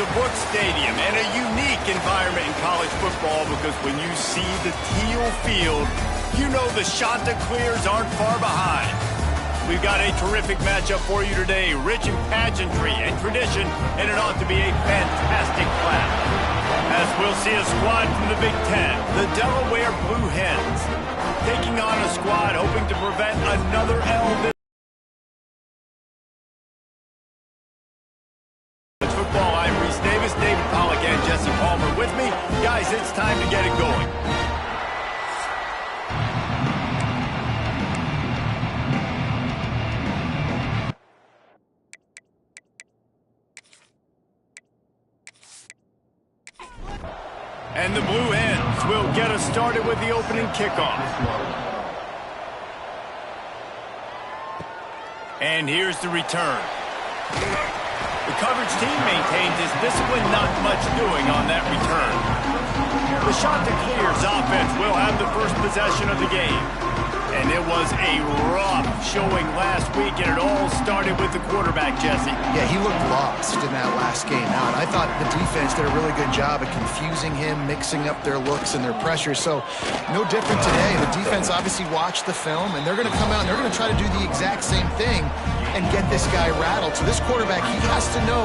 to Brooks Stadium and a unique environment in college football because when you see the teal field, you know the Chanticleers aren't far behind. We've got a terrific matchup for you today, rich in pageantry and tradition, and it ought to be a fantastic clash. As we'll see a squad from the Big Ten, the Delaware Blue Hens, taking on a squad hoping to prevent another L. Football, I'm Reese Davis, David Pollack, and Jesse Palmer with me. Guys, it's time to get it going. And the Blue Hens will get us started with the opening kickoff. And here's the return. The coverage team maintains his discipline, not much doing on that return. The Chanticleers offense will have the first possession of the game. And it was a rough showing last week, and it all started with the quarterback, Jesse. Yeah, he looked lost in that last game out. I thought the defense did a really good job of confusing him, mixing up their looks and their pressure. So no different today. The defense obviously watched the film, and they're going to come out and they're going to try to do the exact same thing and get this guy rattled. So this quarterback, he has to know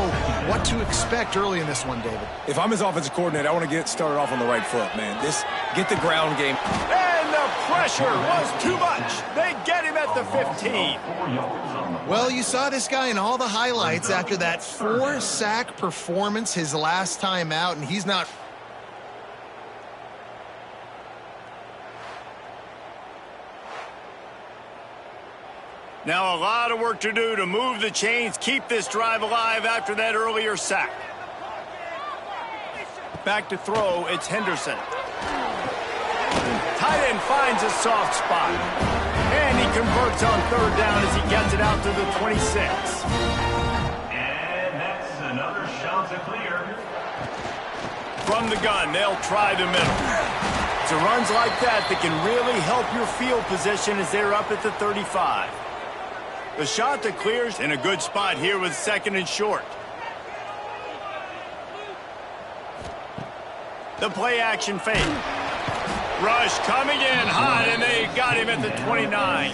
what to expect early in this one, David. If I'm his offensive coordinator, I want to get started off on the right foot, man. Get the ground game. And the pressure was too much. They get him at the 15. Well, you saw this guy in all the highlights after that 4-sack performance his last time out, and he's not... Now a lot of work to do to move the chains, keep this drive alive after that earlier sack. Back to throw, it's Henderson. Tight end finds a soft spot. And he converts on third down as he gets it out to the 26. And that's another Chanticleer. From the gun, they'll try the middle. It's a runs like that that can really help your field position as they're up at the 35. The Chanticleers in a good spot here with second and short. The play action fake. Rush coming in hot, and they got him at the 29.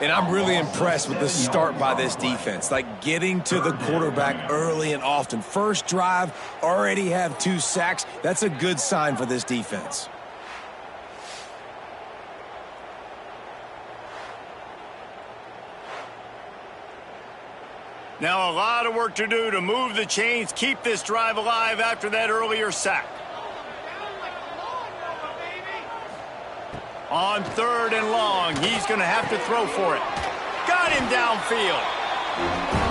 And I'm really impressed with the start by this defense. Like getting to the quarterback early and often. First drive, already have 2 sacks. That's a good sign for this defense. Now a lot of work to do to move the chains, keep this drive alive after that earlier sack. On third and long, he's going to have to throw for it. Got him downfield.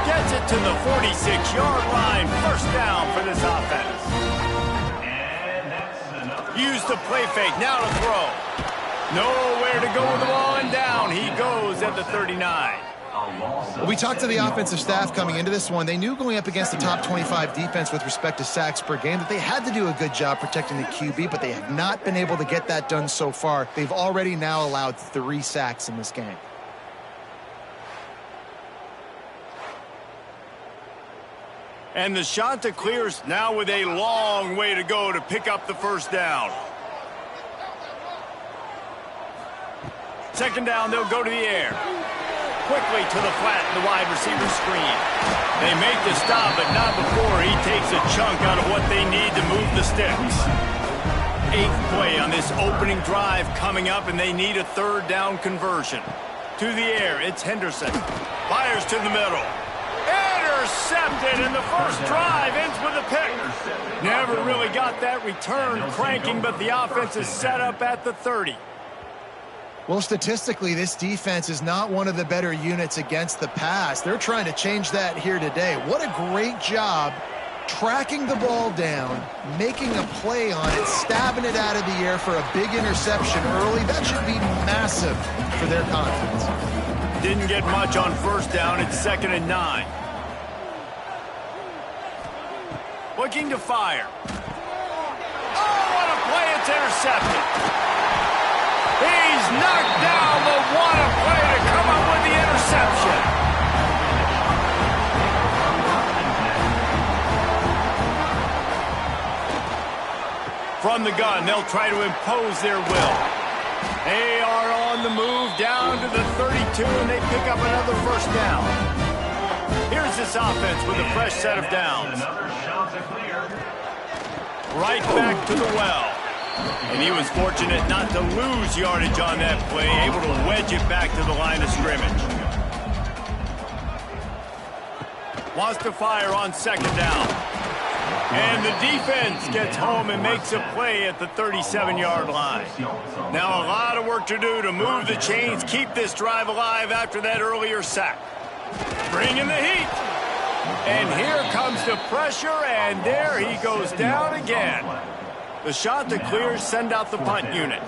Gets it to the 46-yard line. First down for this offense. And that's another. Use the play fake. Now to throw. Nowhere to go with the ball, and down he goes at the 39. We talked to the offensive staff coming into this one. They knew going up against the top 25 defense with respect to sacks per game that they had to do a good job protecting the QB, but they have not been able to get that done so far. They've already now allowed 3 sacks in this game. And the Chanticleers now with a long way to go to pick up the first down. Second down, they'll go to the air. Quickly to the flat in the wide receiver screen. They make the stop, but not before he takes a chunk out of what they need to move the sticks. 8th play on this opening drive coming up, and they need a third down conversion. To the air, it's Henderson. Fires to the middle. Intercepted, and the first drive ends with a pick. Never really got that return cranking, but the offense is set up at the 30. Well, statistically, this defense is not one of the better units against the pass. They're trying to change that here today. What a great job tracking the ball down, making a play on it, stabbing it out of the air for a big interception early. That should be massive for their confidence. Didn't get much on first down. It's 2nd and 9. Looking to fire. Oh, what a play. It's intercepted. He's knocked down, but what a play to come up with the interception. From the gun, they'll try to impose their will. They are on the move down to the 32, and they pick up another first down. Here's this offense with a fresh set of downs. Another shot to clear. Right back to the well. And he was fortunate not to lose yardage on that play, able to wedge it back to the line of scrimmage. Wants to fire on second down. And the defense gets home and makes a play at the 37-yard line. Now a lot of work to do to move the chains, keep this drive alive after that earlier sack. Bring in the heat. And here comes the pressure, and there he goes down again. The shot to clear, send out the punt unit.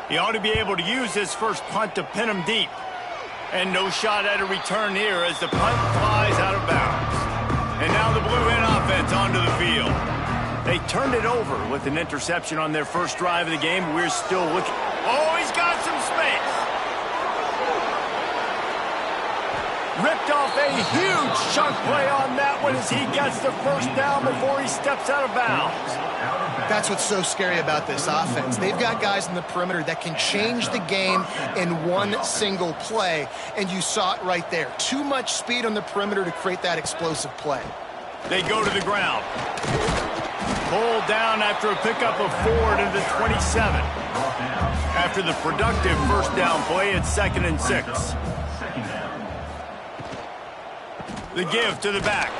He ought to be able to use his first punt to pin him deep. And no shot at a return here as the punt flies out of bounds. And now the Blue Hen offense onto the field. They turned it over with an interception on their first drive of the game. We're still looking. Oh, he's got some space. Ripped off a huge chunk play on that one as he gets the first down before he steps out of bounds. That's what's so scary about this offense. They've got guys in the perimeter that can change the game in one single play, and you saw it right there. Too much speed on the perimeter to create that explosive play. They go to the ground. Pulled down after a pickup of 4 to the 27. After the productive first down play, it's 2nd and 6. The give to the back.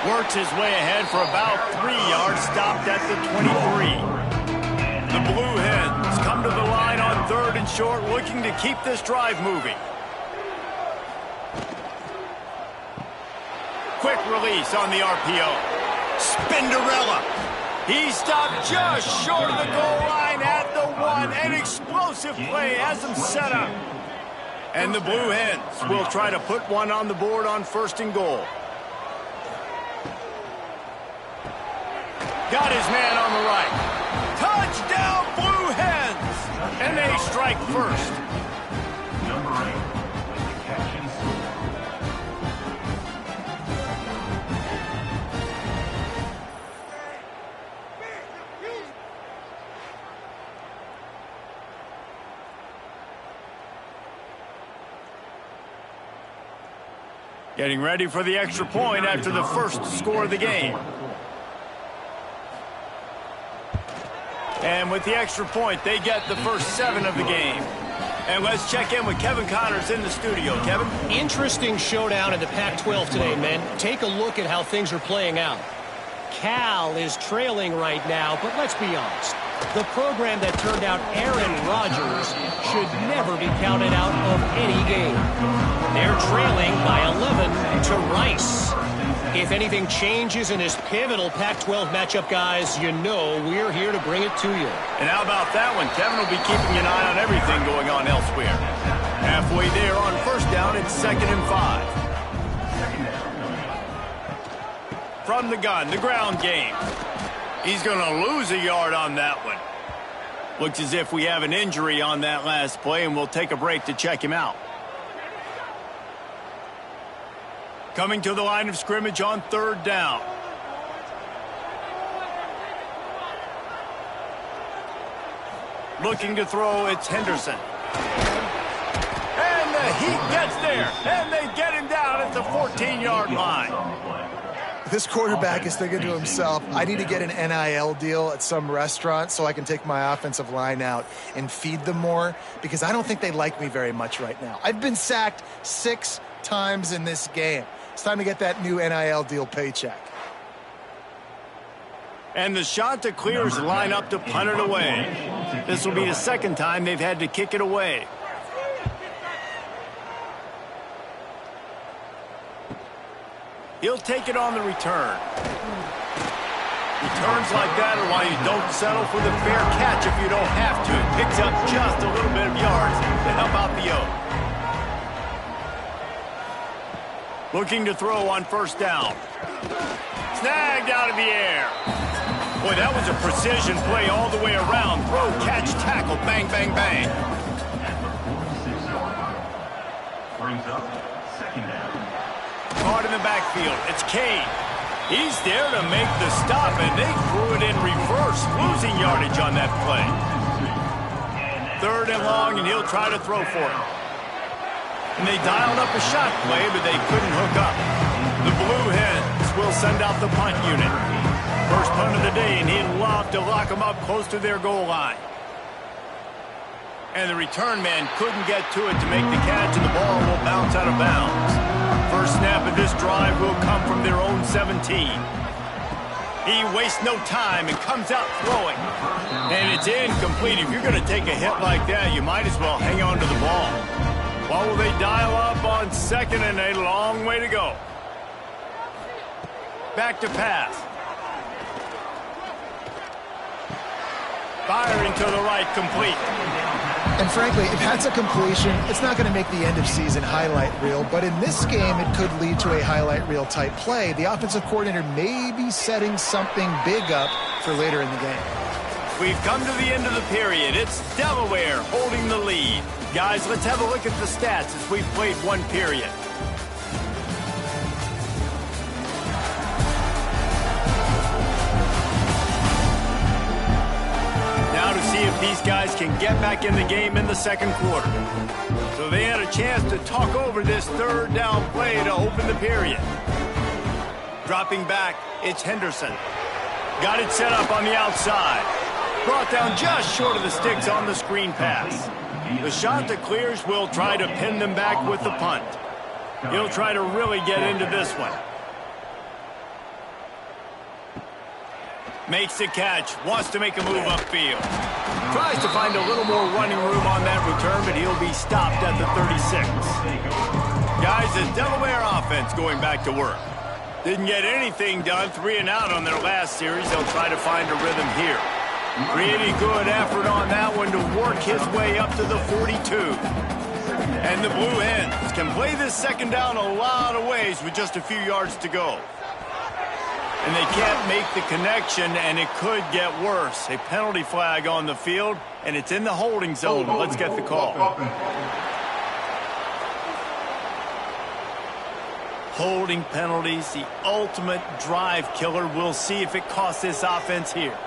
Works his way ahead for about 3 yards, stopped at the 23. The Blue Hens come to the line on 3rd and short, looking to keep this drive moving. Quick release on the RPO. Spinderella. He stopped just short of the goal line at the 1. An explosive play has him set up. And the Blue Hens will try to put one on the board on 1st and goal. Got his man on the right. Touchdown, Blue Hens! And they strike first. Number 8 with the catch and score. Getting ready for the extra point after the first score of the game. And with the extra point, they get the first 7 of the game. And let's check in with Kevin Connors in the studio. Kevin? Interesting showdown in the Pac-12 today, men. Take a look at how things are playing out. Cal is trailing right now, but let's be honest. The program that turned out Aaron Rodgers should never be counted out of any game. They're trailing by 11 to Rice. If anything changes in this pivotal Pac-12 matchup, guys, you know we're here to bring it to you. And how about that one? Kevin will be keeping an eye on everything going on elsewhere. Halfway there on first down, it's 2nd and 5. From the gun, the ground game. He's going to lose a yard on that one. Looks as if we have an injury on that last play, and we'll take a break to check him out. Coming to the line of scrimmage on 3rd down. Looking to throw, it's Henderson. And the Heat gets there, and they get him down at the 14-yard line. This quarterback is thinking to himself, I need to get an NIL deal at some restaurant so I can take my offensive line out and feed them more, because I don't think they like me very much right now. I've been sacked 6 times in this game. It's time to get that new NIL deal paycheck. And the shot to clears line up to punt it away. This will be the 2nd time they've had to kick it away. He'll take it on the return. Returns like that are why you don't settle for the fair catch if you don't have to. It picks up just a little bit of yards to help out the O. Looking to throw on 1st down. Snagged out of the air. Boy, that was a precision play all the way around. Throw, catch, tackle, bang, bang, bang. Brings up 2nd down. Caught in the backfield. It's Cade. He's there to make the stop, and they threw it in reverse, losing yardage on that play. 3rd and long, and he'll try to throw for it. And they dialed up a shot play, but they couldn't hook up. The Blue Hens will send out the punt unit. First punt of the day, and he'd love to lock them up close to their goal line. And the return man couldn't get to it to make the catch, and the ball will bounce out of bounds. First snap of this drive will come from their own 17. He wastes no time and comes out throwing. And it's incomplete. If you're going to take a hit like that, you might as well hang on to the ball. What will they dial up on 2nd and a long way to go? Back to pass. Firing to the right, complete. And frankly, if that's a completion, it's not going to make the end-of-season highlight reel. But in this game, it could lead to a highlight reel type play. The offensive coordinator may be setting something big up for later in the game. We've come to the end of the period. It's Delaware holding the lead. Guys, let's have a look at the stats as we've played one period. Now to see if these guys can get back in the game in the second quarter. So they had a chance to talk over this 3rd down play to open the period. Dropping back, it's Henderson. Got it set up on the outside. Brought down just short of the sticks on the screen pass. The shot that clears will try to pin them back with the punt. He'll try to really get into this one. Makes the catch, wants to make a move upfield. Tries to find a little more running room on that return, but he'll be stopped at the 36. Guys, the Delaware offense going back to work. Didn't get anything done, 3 and out on their last series. They'll try to find a rhythm here. Pretty good effort on that one to work his way up to the 42. And the Blue Hens can play this 2nd down a lot of ways with just a few yards to go. And they can't make the connection, and it could get worse. A penalty flag on the field, and it's in the holding zone. Let's get the call. Holding penalties, the ultimate drive killer. We'll see if it costs this offense here.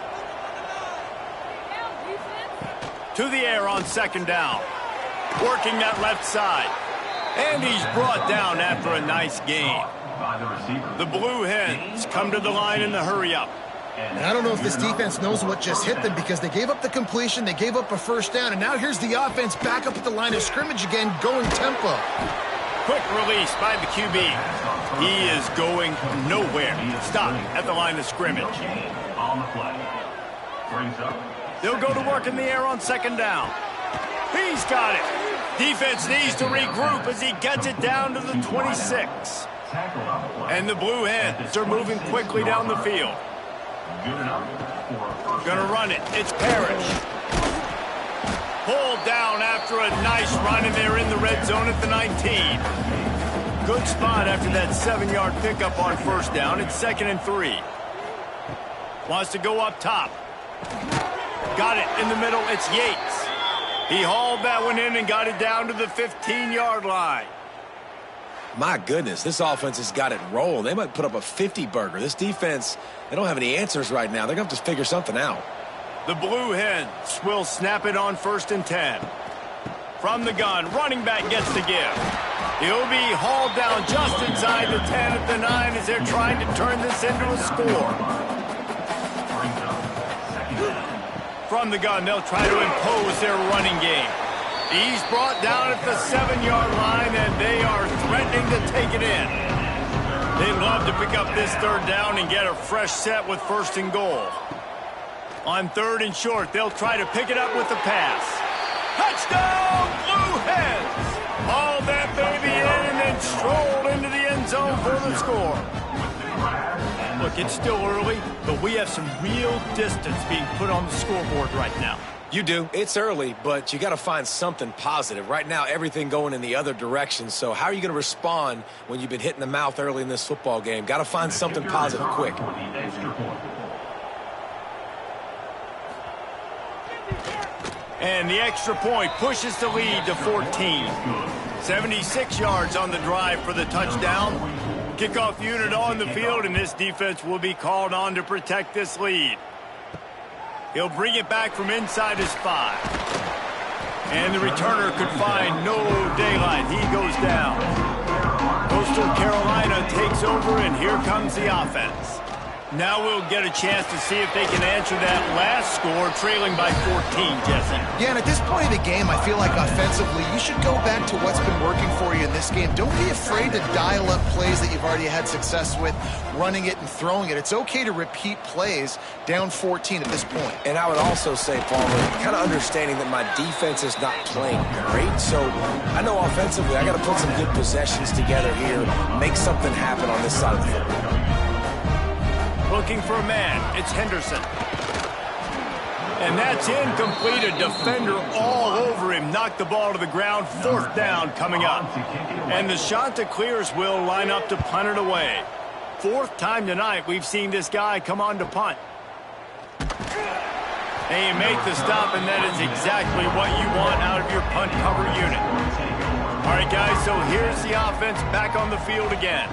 To the air on 2nd down. Working that left side. And he's brought down after a nice gain. The Blue Hens come to the line in the hurry-up. And I don't know if this defense knows what just hit them because they gave up the completion, they gave up a 1st down, and now here's the offense back up at the line of scrimmage again, going tempo. Quick release by the QB. He is going nowhere. Stop at the line of scrimmage. On the play. Brings up. They'll go to work in the air on 2nd down. He's got it. Defense needs to regroup as he gets it down to the 26. And the Blue Hens are moving quickly down the field. Gonna run it. It's Parrish. Pulled down after a nice run, and they're in the red zone at the 19. Good spot after that 7-yard pickup on 1st down. It's 2nd and 3. Wants to go up top. Got it in the middle. It's Yates. He hauled that one in and got it down to the 15-yard line. My goodness, this offense has got it rolling. They might put up a 50-burger. This defense, they don't have any answers right now. They're going to have to figure something out. The Blue Hens will snap it on 1st and 10. From the gun, running back gets the give. He'll be hauled down just inside the 10 at the 9 as they're trying to turn this into a score. From the gun, they'll try to impose their running game. He's brought down at the 7-yard line, and they are threatening to take it in. They'd love to pick up this 3rd down and get a fresh set with 1st and goal. On 3rd and short, they'll try to pick it up with the pass. Touchdown, Blue Hens! Hauled that baby in and then strolled into the end zone for the score. Look, it's still early, but we have some real distance being put on the scoreboard right now. You do. It's early, but you got to find something positive. Right now, everything going in the other direction. So how are you going to respond when you've been hit in the mouth early in this football game? Got to find something positive quick. And the extra point pushes the lead to 14. 76 yards on the drive for the touchdown. Kickoff unit on the field, and this defense will be called on to protect this lead. He'll bring it back from inside his 5. And the returner could find no daylight. He goes down. Coastal Carolina takes over, and here comes the offense. Now we'll get a chance to see if they can answer that last score, trailing by 14, Jesse. Yeah, and at this point of the game, I feel like offensively, you should go back to what's been working for you in this game. Don't be afraid to dial up plays that you've already had success with, running it and throwing it. It's okay to repeat plays down 14 at this point. And I would also say, Palmer, kind of understanding that my defense is not playing great, so I know offensively I got to put some good possessions together here, make something happen on this side of the football. Looking for a man. It's Henderson. And that's incomplete. A defender all over him. Knocked the ball to the ground. 4th down coming up. And the Chanticleers will line up to punt it away. 4th time tonight we've seen this guy come on to punt. And you make the stop, and that is exactly what you want out of your punt cover unit. All right, guys, so here's the offense back on the field again.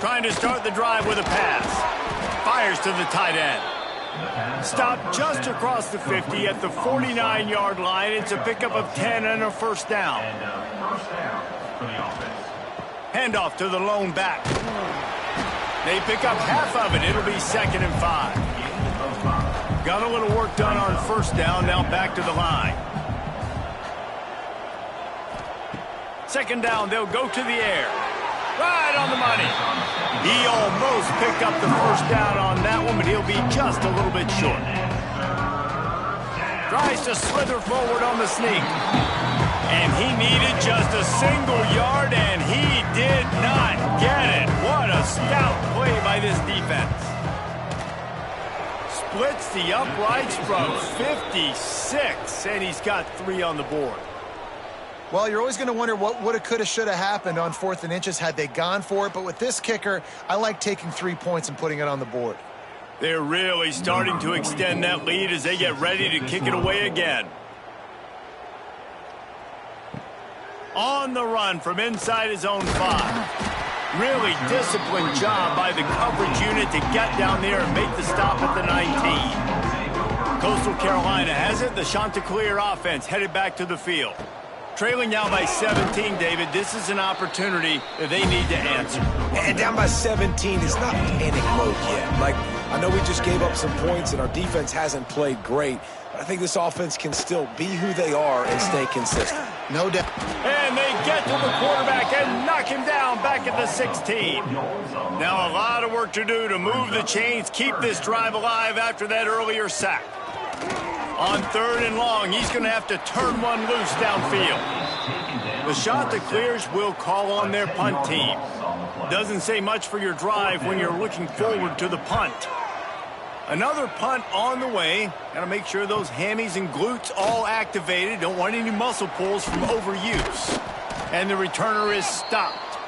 Trying to start the drive with a pass. Fires to the tight end. Stopped just across the 50 at the 49-yard line. It's a pickup of 10 and a 1st down. Handoff to the lone back. They pick up half of it. It'll be 2nd and 5. Got a little work done on 1st down. Now back to the line. 2nd down. They'll go to the air. Right on the money. He almost picked up the 1st down on that one, but he'll be just a little bit short. Tries to slither forward on the sneak. And he needed just a single yard, and he did not get it. What a stout play by this defense. Splits the uprights from 56, and he's got 3 on the board. Well, you're always going to wonder what woulda, coulda, shoulda happened on 4th and inches had they gone for it. But with this kicker, I like taking 3 points and putting it on the board. They're really starting to extend that lead as they get ready to kick it away again. On the run from inside his own 5. Really disciplined job by the coverage unit to get down there and make the stop at the 19. Coastal Carolina has it. The Chanticleer offense headed back to the field. Trailing now by 17, David. This is an opportunity that they need to answer. And down by 17 is not panic mode yet. Like, I know we just gave up some points and our defense hasn't played great, but I think this offense can still be who they are and stay consistent. No doubt. And they get to the quarterback and knock him down back at the 16. Now a lot of work to do to move the chains, keep this drive alive after that earlier sack. On 3rd and long, he's going to have to turn one loose downfield. The Chanticleers will call on their punt team. Doesn't say much for your drive when you're looking forward to the punt. Another punt on the way. Got to make sure those hammies and glutes all activated. Don't want any muscle pulls from overuse. And the returner is stopped.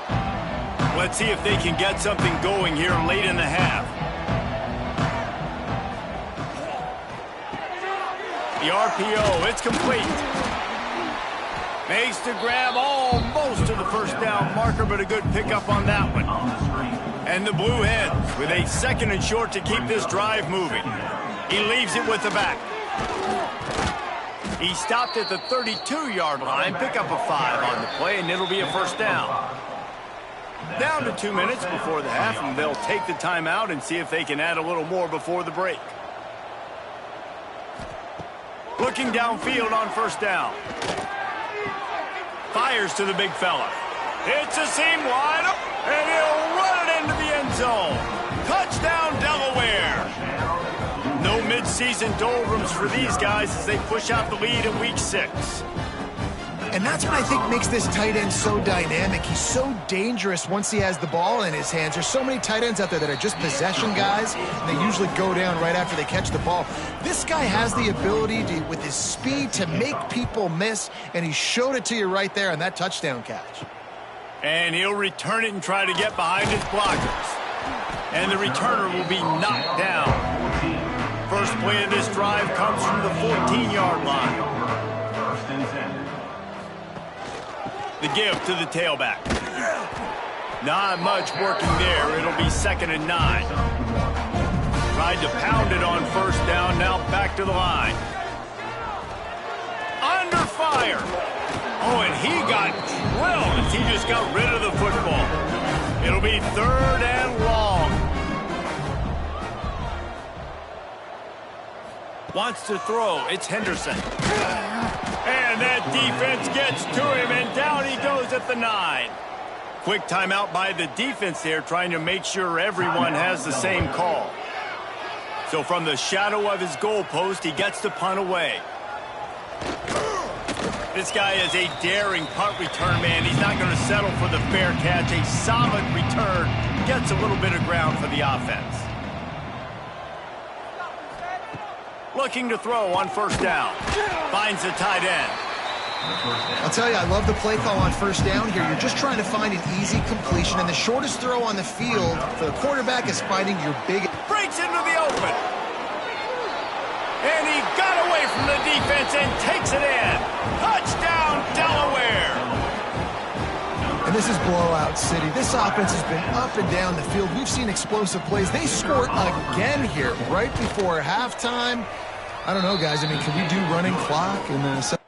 Let's see if they can get something going here late in the half. The RPO, it's complete. Makes the grab almost to the 1st down marker, but a good pickup on that one. And the Blue Hens with a 2nd and short to keep this drive moving. He leaves it with the back. He stopped at the 32-yard line, pick up a 5 on the play, and it'll be a 1st down. Down to 2 minutes before the half, and they'll take the timeout and see if they can add a little more before the break. Looking downfield on 1st down. Fires to the big fella. It's a seam wide up, and he'll run it into the end zone. Touchdown, Delaware. No midseason doldrums for these guys as they push out the lead in Week 6. And that's what I think makes this tight end so dynamic. He's so dangerous once he has the ball in his hands. There's so many tight ends out there that are just possession guys, and they usually go down right after they catch the ball. This guy has the ability to, with his speed, to make people miss, and he showed it to you right there on that touchdown catch. And he'll return it and try to get behind his blockers. And the returner will be knocked down. First play of this drive comes from the 14-yard line. The give to the tailback. Not much working there. It'll be 2nd and 9. Tried to pound it on 1st down. Now back to the line. Under fire. Oh, and he got drilled as he just got rid of the football. It'll be 3rd and long. Wants to throw. It's Henderson. And that defense gets to him, and down he goes at the 9. Quick timeout by the defense there, trying to make sure everyone has the same call. So from the shadow of his goalpost, he gets the punt away. This guy is a daring punt return man. He's not going to settle for the fair catch. A solid return. Gets a little bit of ground for the offense. Looking to throw on 1st down. Finds the tight end. I'll tell you, I love the play call on 1st down here. You're just trying to find an easy completion, and the shortest throw on the field for the quarterback is finding your big... Breaks into the open. And he got away from the defense and takes it in. Touchdown, Delaware. And this is blowout city. This offense has been up and down the field. We've seen explosive plays. They scored again here right before halftime. I don't know, guys. I mean, can we do running clock in the...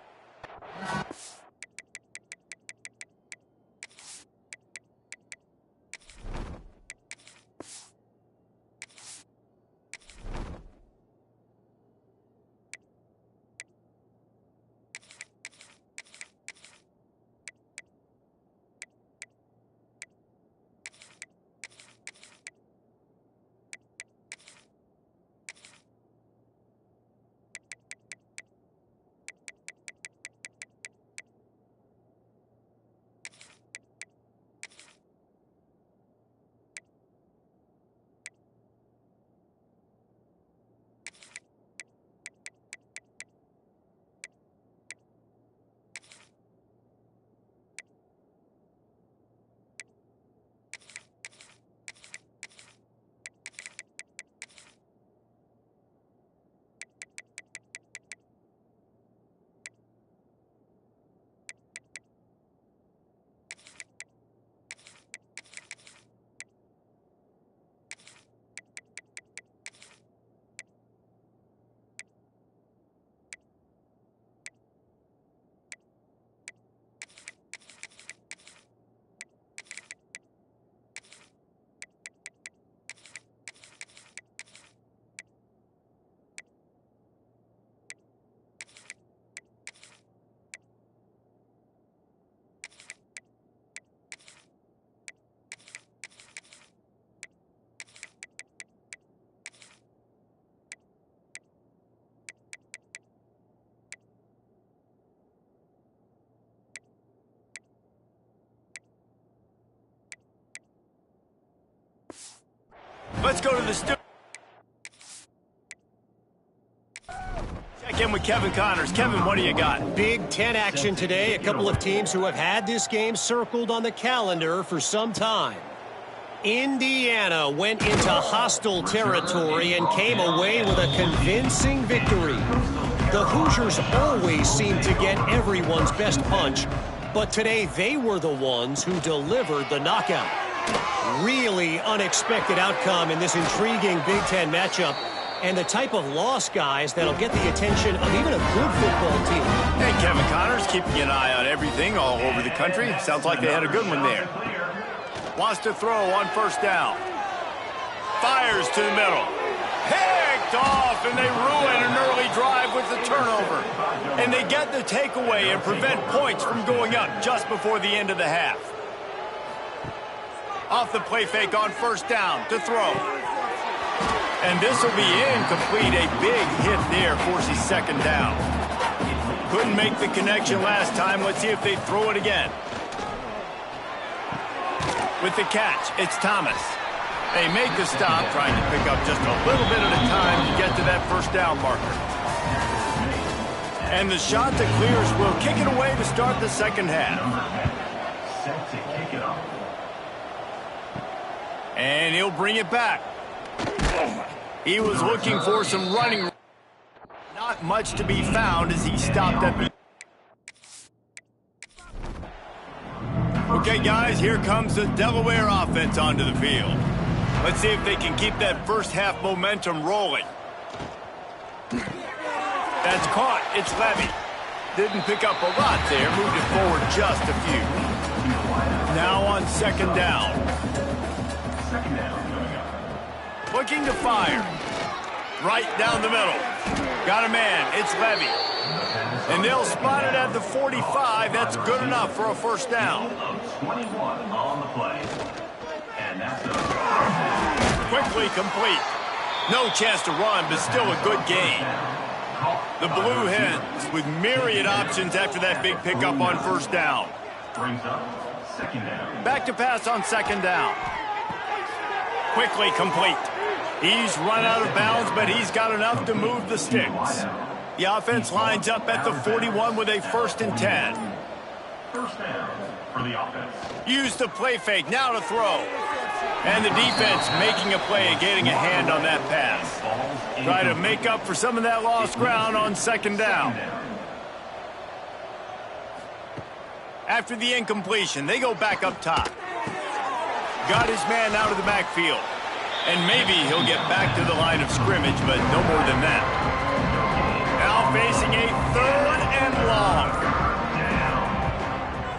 Let's go to the studio. Check in with Kevin Connors. Kevin, what do you got? Big Ten action today. A couple of teams who have had this game circled on the calendar for some time. Indiana went into hostile territory and came away with a convincing victory. The Hoosiers always seem to get everyone's best punch, but today they were the ones who delivered the knockout. Really unexpected outcome in this intriguing Big Ten matchup, and the type of loss, guys, that'll get the attention of even a good football team. Hey, Kevin Connors, keeping an eye on everything all over the country. Sounds like they had a good one there. Wants to throw on 1st down. Fires to the middle. Picked off, and they ruin an early drive with the turnover. And they get the takeaway and prevent points from going up just before the end of the half. Off the play fake on 1st down to throw. And this will be incomplete. A big hit there forces 2nd down. Couldn't make the connection last time. Let's see if they throw it again. With the catch, it's Thomas. They make the stop, trying to pick up just a little bit at a time to get to that 1st down marker. And the shot that clears will kick it away to start the 2nd half. Set to kick it off. And he'll bring it back. He was looking for some running. Not much to be found as he stopped at the... We'll Okay, guys, here comes the Delaware offense onto the field. Let's see if they can keep that first half momentum rolling. That's caught. It's Levy. Didn't pick up a lot there. Moved it forward just a few. Now on second down. Looking to fire. Right down the middle. Got a man. It's Levy. And they'll spot it at the 45. That's good enough for a first down. 21 on the play. And that's Quickly complete. No chance to run, but still a good gain. The Blue Hens with myriad options after that big pickup on first down. brings up second down. Back to pass on second down. Quickly complete. He's run out of bounds, but he's got enough to move the sticks. The offense lines up at the 41 with a 1st and 10. First down for the offense. Use the play fake, now to throw. And the defense making a play and getting a hand on that pass. Try to make up for some of that lost ground on second down. After the incompletion, they go back up top. Got his man out of the backfield. And maybe he'll get back to the line of scrimmage, but no more than that. Now facing a 3rd and long.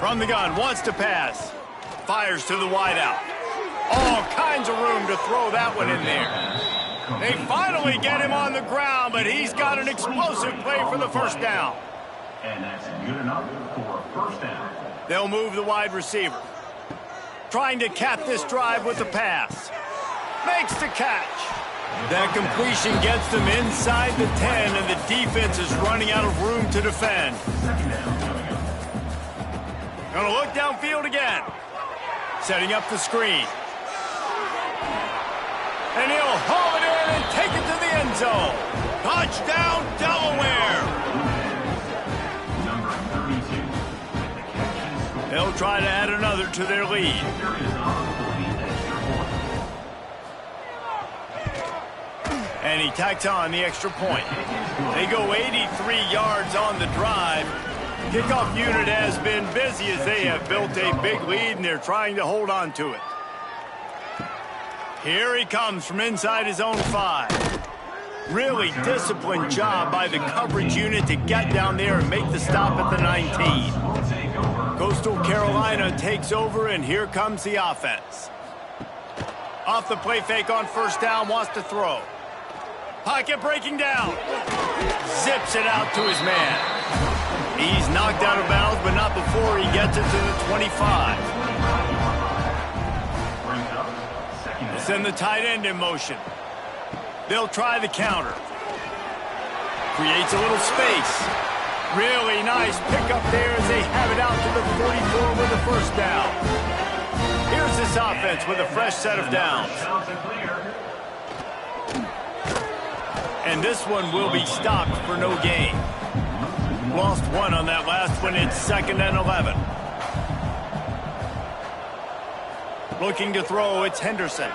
From the gun, wants to pass. Fires to the wideout. All kinds of room to throw that one in there. They finally get him on the ground, but he's got an explosive play for the first down. And that's good enough for a first down. They'll move the wide receiver. Trying to cap this drive with the pass. Makes the catch. That completion gets them inside the 10, and the defense is running out of room to defend. Gonna look downfield again. Setting up the screen. And he'll haul it in and take it to the end zone. Touchdown, Delaware. Number 32. They'll try to add another to their lead. And he tacks on the extra point. They go 83 yards on the drive. Kickoff unit has been busy as they have built a big lead, and they're trying to hold on to it. Here he comes from inside his own 5. Really disciplined job by the coverage unit to get down there and make the stop at the 19. Coastal Carolina takes over, and here comes the offense. Off the play fake on first down, wants to throw. Pocket breaking down. Zips it out to his man. He's knocked out of bounds, but not before he gets it to the 25. Send the tight end in motion. They'll try the counter. Creates a little space. Really nice pickup there as they have it out to the 44 with the first down. Here's this offense with a fresh set of downs. And this one will be stopped for no gain. Lost one on that last one. It's 2nd and 11. Looking to throw, it's Henderson.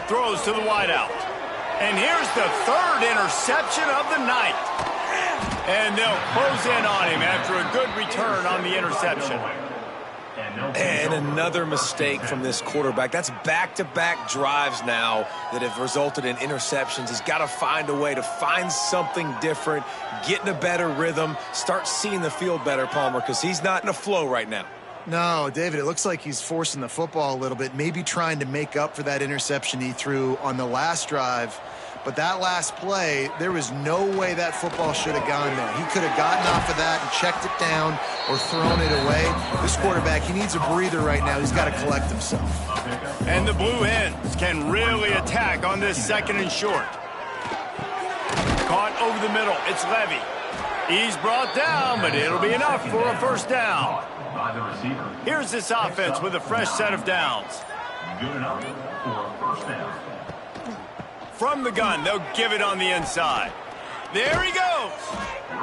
Throws to the wideout. And here's the 3rd interception of the night. And they'll close in on him after a good return on the interception. And another mistake from this quarterback. That's back-to-back drives now that have resulted in interceptions. He's got to find a way to find something different, get in a better rhythm, start seeing the field better, Palmer, because he's not in a flow right now. No, David, it looks like he's forcing the football a little bit, maybe trying to make up for that interception he threw on the last drive. But that last play, there was no way that football should have gone there. He could have gotten off of that and checked it down or thrown it away. This quarterback, he needs a breather right now. He's got to collect himself. And the Blue Hens can really attack on this 2nd and short. Caught over the middle. It's Levy. He's brought down, but it'll be enough for a first down. Here's this offense with a fresh set of downs. Good enough for a first down. From the gun, they'll give it on the inside. There he goes.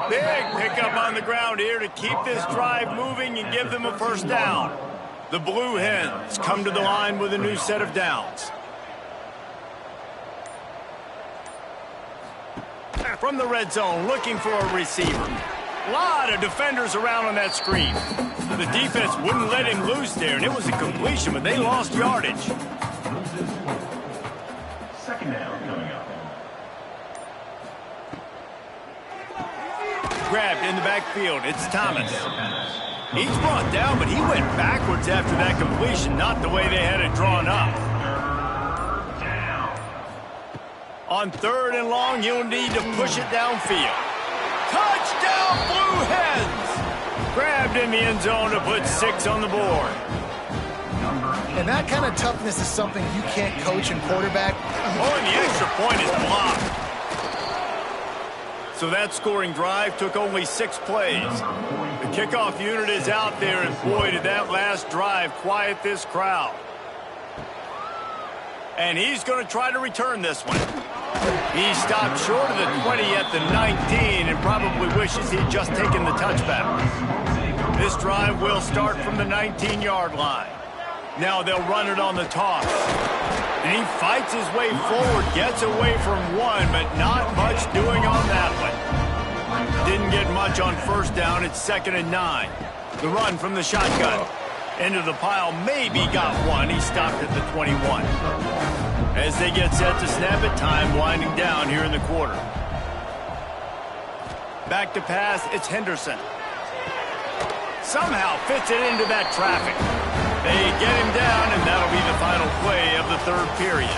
Big pickup on the ground here to keep this drive moving and give them a first down. The Blue Hens come to the line with a new set of downs. From the red zone, looking for a receiver. A lot of defenders around on that screen. The defense wouldn't let him loose there, and it was a completion, but they lost yardage. Second down coming up. Grabbed in the backfield. It's Thomas. He's brought down, but he went backwards after that completion, not the way they had it drawn up. On 3rd and long, you'll need to push it downfield. Touchdown, Blue Hens! Grabbed in the end zone to put 6 on the board. And that kind of toughness is something you can't coach in quarterback. Oh, and the extra point is blocked. So that scoring drive took only 6 plays. The kickoff unit is out there, and boy, did that last drive quiet this crowd. And he's going to try to return this one. He stopped short of the 20 at the 19 and probably wishes he'd just taken the touchback. This drive will start from the 19-yard line. Now they'll run it on the toss. And he fights his way forward, gets away from one, but not much doing on that one. Didn't get much on 1st down. It's 2nd and 9. The run from the shotgun. Into the pile, maybe got one. He stopped at the 21. As they get set to snap it, time winding down here in the quarter. Back to pass, it's Henderson. Somehow fits it into that traffic. They get him down, and that'll be the final play of the 3rd period.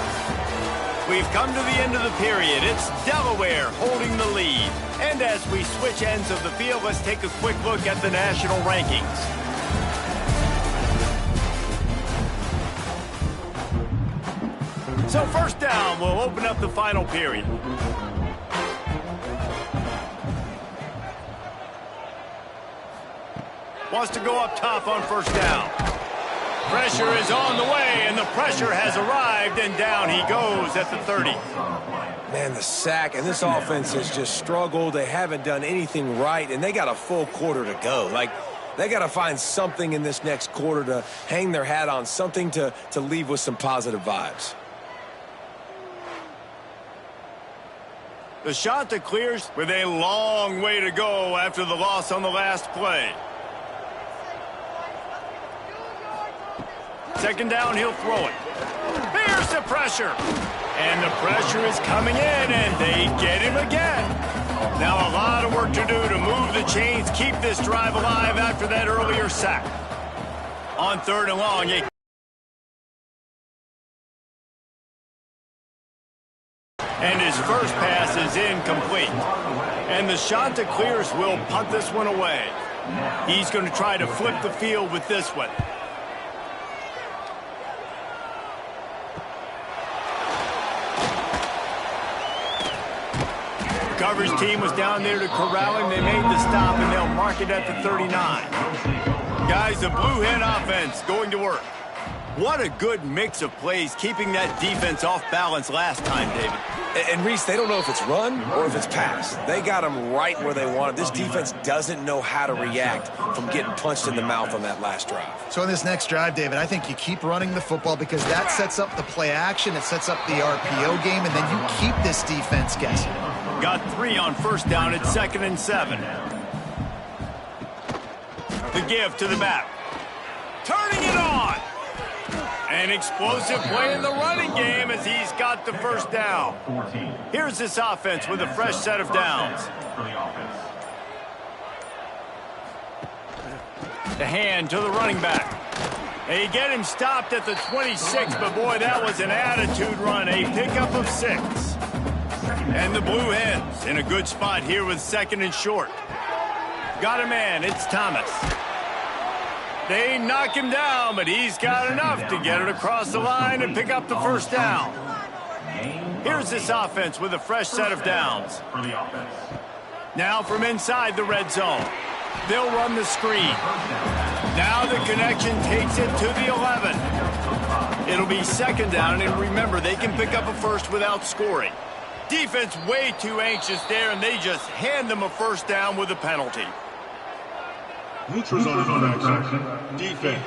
We've come to the end of the period. It's Delaware holding the lead. And as we switch ends of the field, let's take a quick look at the national rankings. So 1st down, we'll open up the final period. Wants to go up top on 1st down. Pressure is on the way, and the pressure has arrived, and down he goes at the 30. Man, the sack, and this offense has just struggled. They haven't done anything right, and they got a full quarter to go. Like, they got to find something in this next quarter to hang their hat on, something to leave with some positive vibes. The shot that clears with a long way to go after the loss on the last play. 2nd down, he'll throw it. Here's the pressure. And the pressure is coming in, and they get him again. Now a lot of work to do to move the chains, keep this drive alive after that earlier sack. On 3rd and long, and his first pass is incomplete. And the shot that clears will punt this one away. He's going to try to flip the field with this one. Coverage team was down there to corral him. They made the stop, and they'll mark it at the 39. Guys, the Blue Hen offense going to work. What a good mix of plays, keeping that defense off balance last time, David. And Reese, they don't know if it's run or if it's pass. They got them right where they want it. This defense doesn't know how to react from getting punched in the mouth on that last drive. So in this next drive, David, I think you keep running the football because that sets up the play action, it sets up the RPO game, and then you keep this defense guessing. Got 3 on 1st down at 2nd and 7. The give to the back. Turning it on. An explosive play in the running game as he's got the 1st down. Here's this offense with a fresh set of downs. The hand to the running back. They get him stopped at the 26, but boy, that was an attitude run. A pickup of 6. And the Blue Hens in a good spot here with 2nd and short. Got a man, it's Thomas. They knock him down, but he's got enough to get it across the line and pick up the 1st down. Here's this offense with a fresh set of downs. Now from inside the red zone. They'll run the screen. Now the connection takes it to the 11. It'll be 2nd down, and remember, they can pick up a 1st without scoring. Defense way too anxious there, and they just hand them a 1st down with a penalty. Neutral zone action. Defense.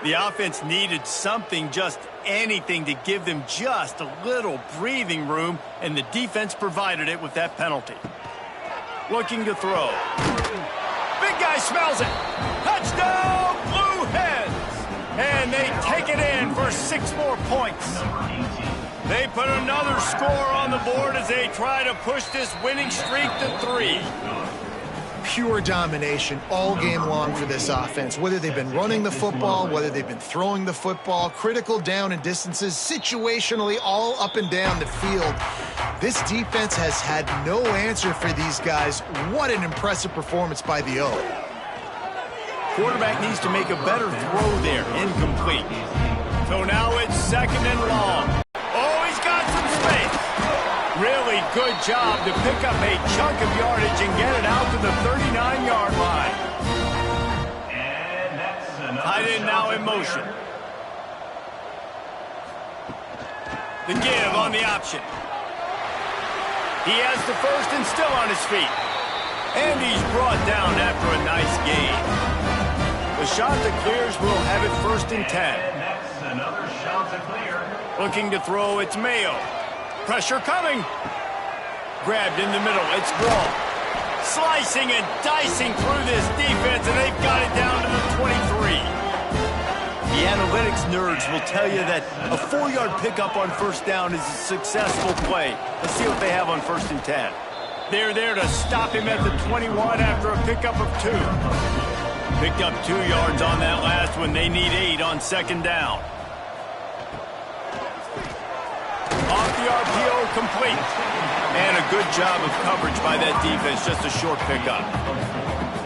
The offense needed something, just anything, to give them just a little breathing room, and the defense provided it with that penalty. Looking to throw. Big guy smells it. Touchdown, Blue Hens! And they take it in for 6 more points. They put another score on the board as they try to push this winning streak to 3. Pure domination all game long for this offense. Whether they've been running the football, whether they've been throwing the football, critical down and distances, situationally all up and down the field. This defense has had no answer for these guys. What an impressive performance by the O. Quarterback needs to make a better throw there. Incomplete. So now it's 2nd and long. Oh, he's got some space. Really good job to pick up a chunk of yardage and get it out to the 39-yard line. And that's Tight end now in motion. The give on the option. He has the first and still on his feet. And he's brought down after a nice gain. The shot that clears will have it 1st and 10. And that's another shot to clear. Looking to throw, it's Mayo. Pressure coming. Grabbed in the middle, it's Wall. Slicing and dicing through this defense, and they've got it down to the 23. The analytics nerds will tell you that a 4-yard pickup on 1st down is a successful play. Let's see what they have on 1st and 10. They're there to stop him at the 21 after a pickup of 2. Picked up 2 yards on that last one. They need 8 on 2nd down. Off the RPO, complete. And a good job of coverage by that defense, just a short pickup.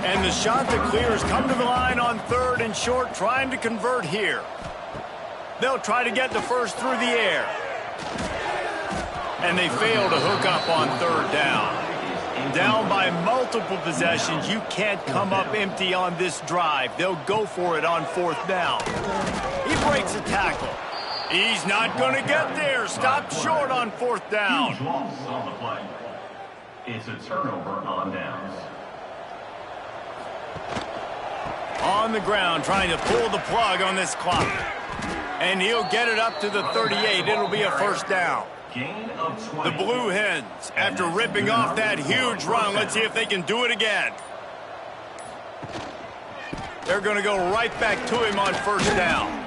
And the shot that clears come to the line on 3rd and short, trying to convert here. They'll try to get the first through the air. And they fail to hook up on 3rd down. Down by multiple possessions, you can't come up empty on this drive. They'll go for it on 4th down. He breaks a tackle. He's not going to get there. Stopped short on 4th down. Huge loss on the play. It's a turnover on downs. On the ground, trying to pull the plug on this clock. And he'll get it up to the 38. It'll be a 1st down. Gain of 20. The Blue Hens, after ripping off that huge run, let's see if they can do it again. They're going to go right back to him on 1st down.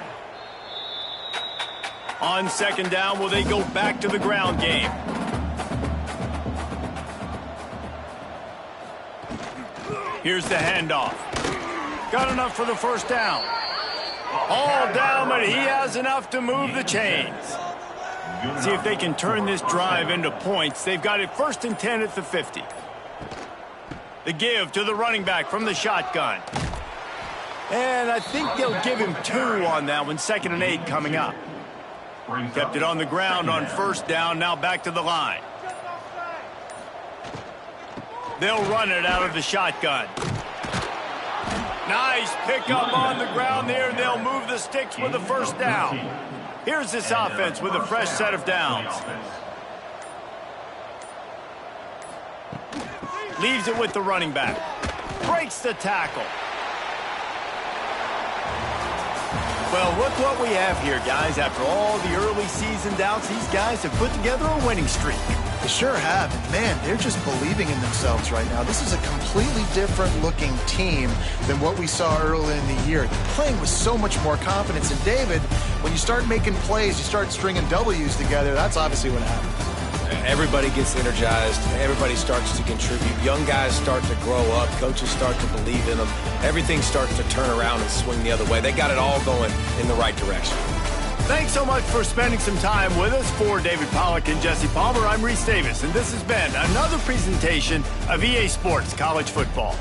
On 2nd down, will they go back to the ground game? Here's the handoff. Got enough for the 1st down. All down, but he has enough to move the chains. See if they can turn this drive into points. They've got it 1st and 10 at the 50. The give to the running back from the shotgun. And I think they'll give him 2 on that one. 2nd and 8 coming up. Kept it on the ground on 1st down, now back to the line. They'll run it out of the shotgun. Nice pickup on the ground there, and they'll move the sticks with the 1st down. Here's this offense with a fresh set of downs. Leaves it with the running back. Breaks the tackle. Well, look what we have here, guys. After all the early season doubts, these guys have put together a winning streak. They sure have. And man, they're just believing in themselves right now. This is a completely different looking team than what we saw early in the year. They're playing with so much more confidence. And David, when you start making plays, you start stringing W's together, that's obviously what happens. Everybody gets energized. Everybody starts to contribute. Young guys start to grow up. Coaches start to believe in them. Everything starts to turn around and swing the other way. They got it all going in the right direction. Thanks so much for spending some time with us. For David Pollack and Jesse Palmer, I'm Reese Davis, and this has been another presentation of EA Sports College Football.